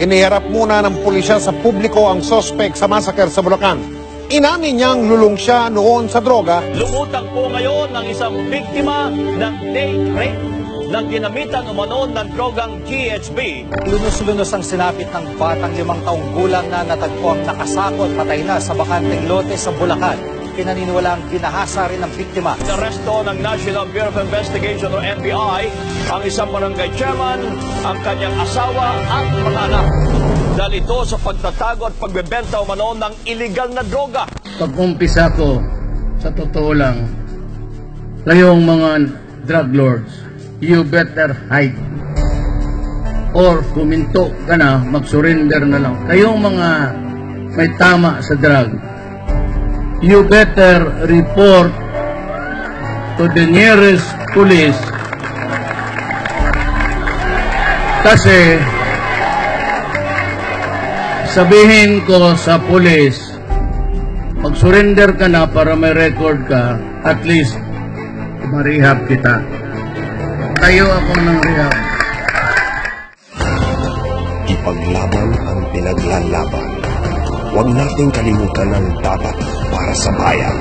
Iniharap muna ng pulisya sa publiko ang sospek sa massacre sa Bulacan. Inamin niyang lulong siya noon sa droga. Lumutang po ngayon ng isang biktima ng date rape ng ginamitan umano ng drogang GHB. Lunos-lunos ang sinapit ng batang 5 taong gulang na natagpuang nakasakot patay na sa bakanteng lote sa Bulacan. Pinaniniwalaang ginahasa rin ng biktima. Aresto ng National Bureau of Investigation o NBI ang isang barangay chairman, ang kanyang asawa at mga anak. Dahil ito sa pagtatago at pagbebenta umano ng illegal na droga. Pag-umpisa ko, sa totoo lang, kayong mga drug lords, you better hide. Or kuminto ka na, mag-surrender na lang. Kayong mga may tama sa drug, you better report to the nearest police. Kasi sabihin ko sa police, mag-surrender ka na para may record ka, at least ma-rehab kita. Tayo ako ng rehab. Ipaglaban ang pinaglalaban. Huwag nating kalimutan ang dapat para sa bayan.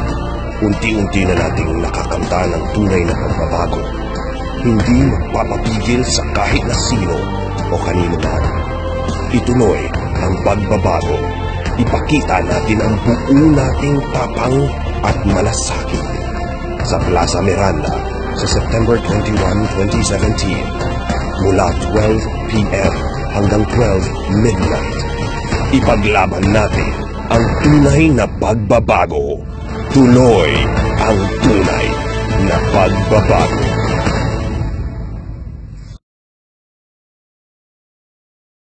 Unti-unti na nating nakakanta ng tunay na pagbabago. Hindi magpapapigil sa kahit na sino o kanino man. Ituloy ang pagbabago. Ipakita natin ang buo nating tapang at malasakit. Sa Plaza Miranda sa September 21, 2017 mula 12 p.m. hanggang 12 midnight. Ipaglaban natin ang tunay na pagbabago. Tuloy ang tunay na pagbabago.